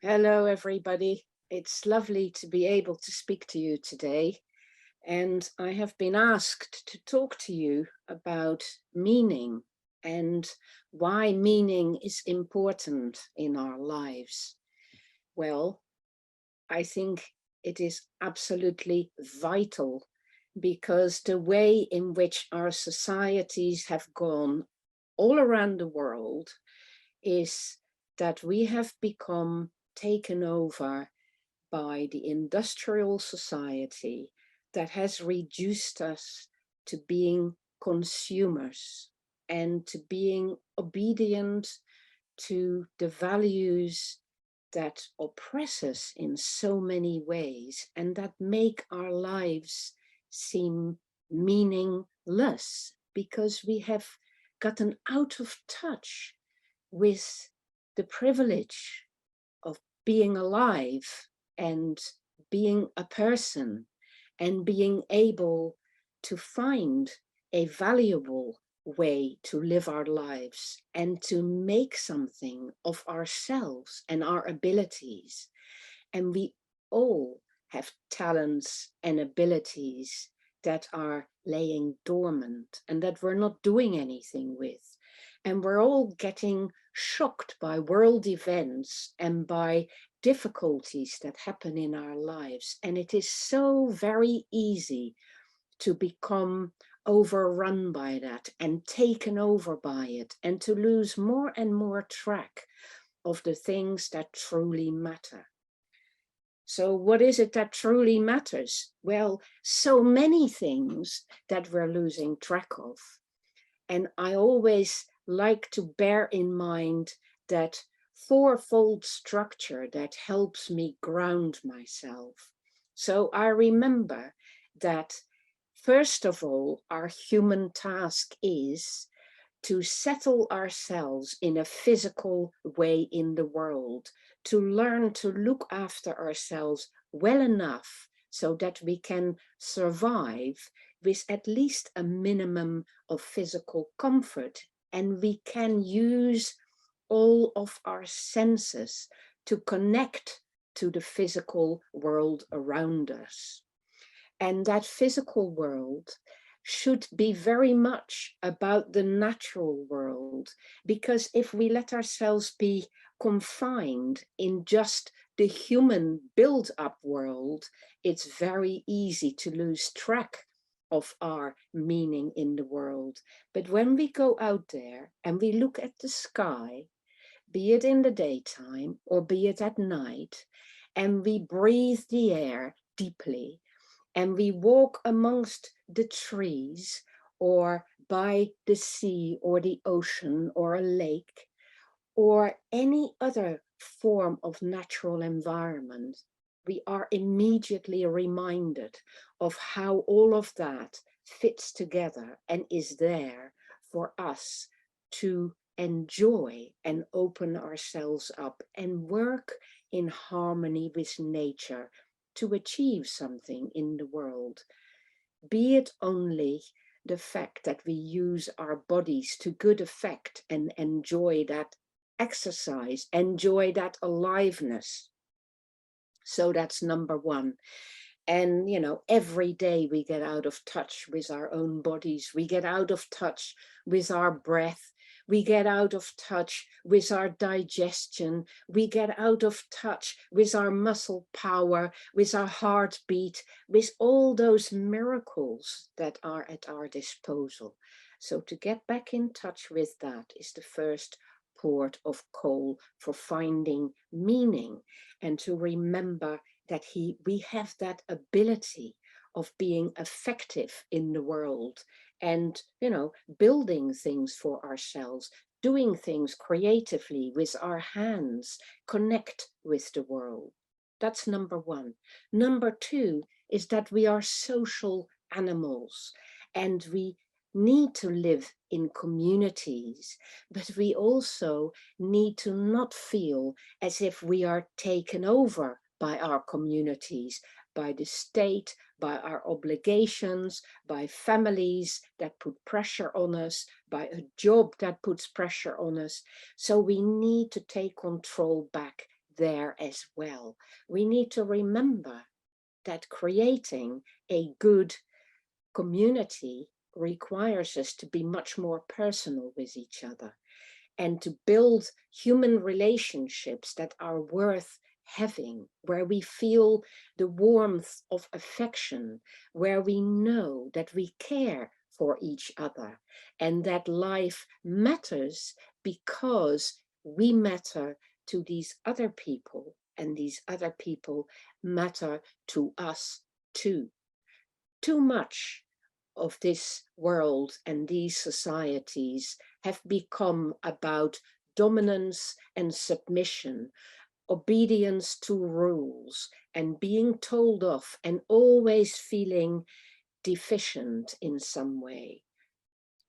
Hello, everybody. It's lovely to be able to speak to you today. And I have been asked to talk to you about meaning and why meaning is important in our lives. Well, I think it is absolutely vital because the way in which our societies have gone all around the world is that we have become taken over by the industrial society that has reduced us to being consumers and to being obedient to the values that oppress us in so many ways and that make our lives seem meaningless because we have gotten out of touch with the privilege of being alive and being a person and being able to find a valuable way to live our lives and to make something of ourselves and our abilities. And we all have talents and abilities that are laying dormant and that we're not doing anything with. And we're all getting shocked by world events and by difficulties that happen in our lives. And it is so very easy to become overrun by that and taken over by it and to lose more and more track of the things that truly matter. So what is it that truly matters? Well, so many things that we're losing track of. And I always like to bear in mind that fourfold structure that helps me ground myself. So I remember that, first of all, our human task is to settle ourselves in a physical way in the world, to learn to look after ourselves well enough so that we can survive with at least a minimum of physical comfort, and we can use all of our senses to connect to the physical world around us. And that physical world should be very much about the natural world, because if we let ourselves be confined in just the human build-up world, it's very easy to lose track of our meaning in the world. But when we go out there and we look at the sky, be it in the daytime or be it at night, and we breathe the air deeply, and we walk amongst the trees or by the sea or the ocean or a lake or any other form of natural environment, we are immediately reminded of how all of that fits together and is there for us to enjoy and open ourselves up and work in harmony with nature to achieve something in the world. Be it only the fact that we use our bodies to good effect and enjoy that exercise, enjoy that aliveness. So that's number one. And, you know, every day we get out of touch with our own bodies. We get out of touch with our breath. We get out of touch with our digestion. We get out of touch with our muscle power, with our heartbeat, with all those miracles that are at our disposal. So to get back in touch with that is the first port of call for finding meaning, and to remember that we have that ability of being effective in the world and, you know, building things for ourselves, doing things creatively with our hands, connect with the world. That's number one. Number two is that we are social animals and we need to live in communities, but we also need to not feel as if we are taken over by our communities, by the state, by our obligations, by families that put pressure on us, by a job that puts pressure on us. So we need to take control back there as well. We need to remember that creating a good community requires us to be much more personal with each other and to build human relationships that are worth having, where we feel the warmth of affection, where we know that we care for each other and that life matters because we matter to these other people and these other people matter to us too. Too much of this world and these societies have become about dominance and submission, obedience to rules, and being told off and always feeling deficient in some way.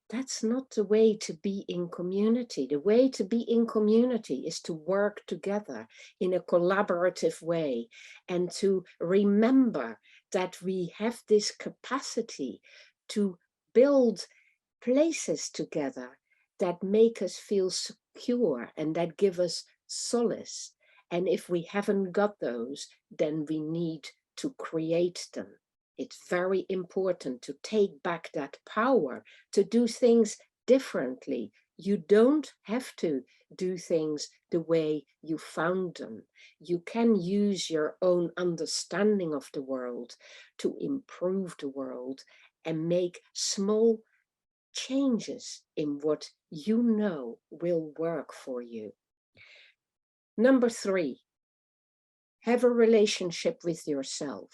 That's not the way to be in community. The way to be in community is to work together in a collaborative way and to remember that we have this capacity to build places together that make us feel secure and that give us solace. And if we haven't got those, then we need to create them. It's very important to take back that power to do things differently. You don't have to do things the way you found them. You can use your own understanding of the world to improve the world and make small changes in what you know will work for you. Number 3, have a relationship with yourself.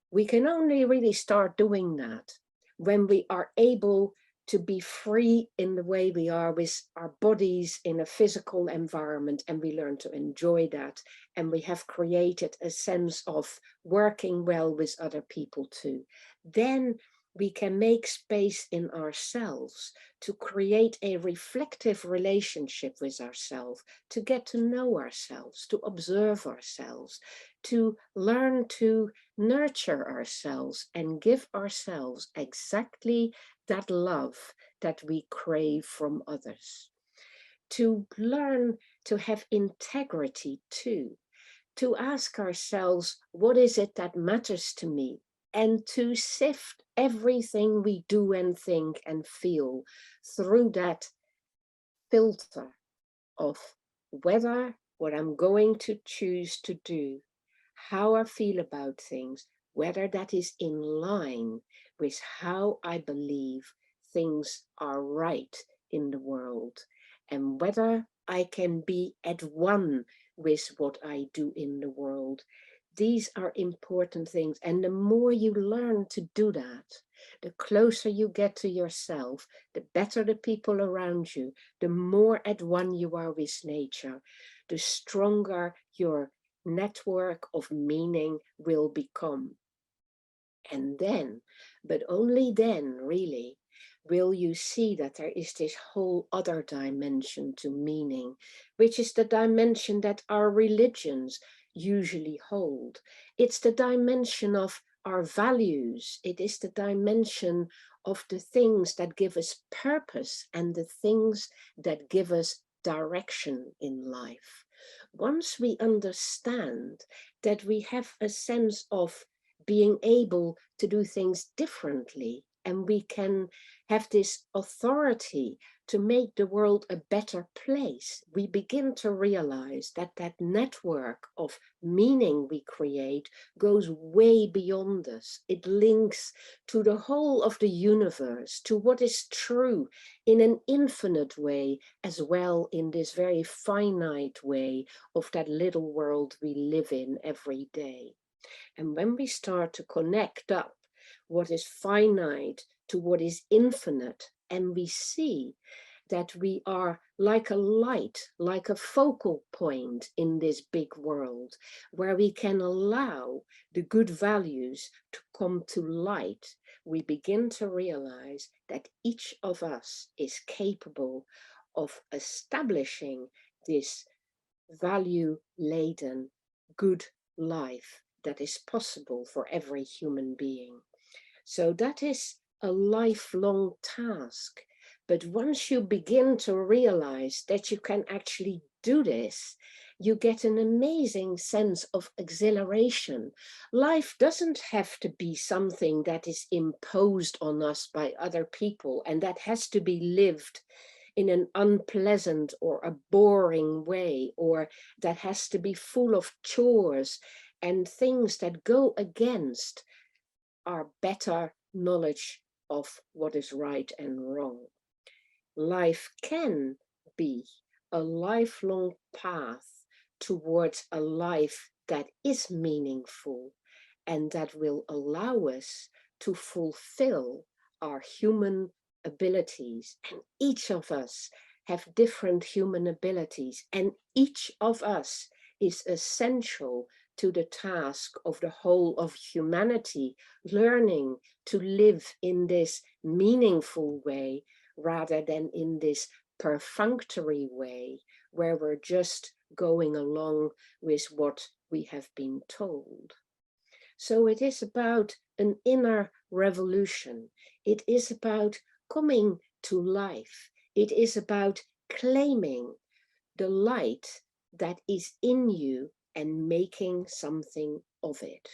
We can only really start doing that when we are able to be free in the way we are with our bodies in a physical environment, and we learn to enjoy that, and we have created a sense of working well with other people too. Then we can make space in ourselves to create a reflective relationship with ourselves, to get to know ourselves, to observe ourselves, to learn to nurture ourselves and give ourselves exactly that love that we crave from others. To learn to have integrity too, to ask ourselves, what is it that matters to me? And to sift everything we do and think and feel through that filter of whether what I'm going to choose to do, how I feel about things, whether that is in line with how I believe things are right in the world, and whether I can be at one with what I do in the world. These are important things. And the more you learn to do that, the closer you get to yourself, the better the people around you, the more at one you are with nature, the stronger your network of meaning will become. And then, but only then really, will you see that there is this whole other dimension to meaning, which is the dimension that our religions usually hold. It's the dimension of our values. It is the dimension of the things that give us purpose and the things that give us direction in life. Once we understand that we have a sense of being able to do things differently, and we can have this authority to make the world a better place, we begin to realize that that network of meaning we create goes way beyond us. It links to the whole of the universe, to what is true in an infinite way, as well in this very finite way of that little world we live in every day. And when we start to connect up what is finite to what is infinite, and we see that we are like a light, like a focal point in this big world, where we can allow the good values to come to light, we begin to realize that each of us is capable of establishing this value-laden good life that is possible for every human being. So that is a lifelong task. But once you begin to realize that you can actually do this, you get an amazing sense of exhilaration. Life doesn't have to be something that is imposed on us by other people and that has to be lived in an unpleasant or a boring way, or that has to be full of chores and things that go against our better knowledge of what is right and wrong. Life can be a lifelong path towards a life that is meaningful and that will allow us to fulfill our human abilities. And each of us have different human abilities, and each of us is essential to the task of the whole of humanity, learning to live in this meaningful way rather than in this perfunctory way where we're just going along with what we have been told. So it is about an inner revolution. It is about coming to life. It is about claiming the light that is in you and making something of it.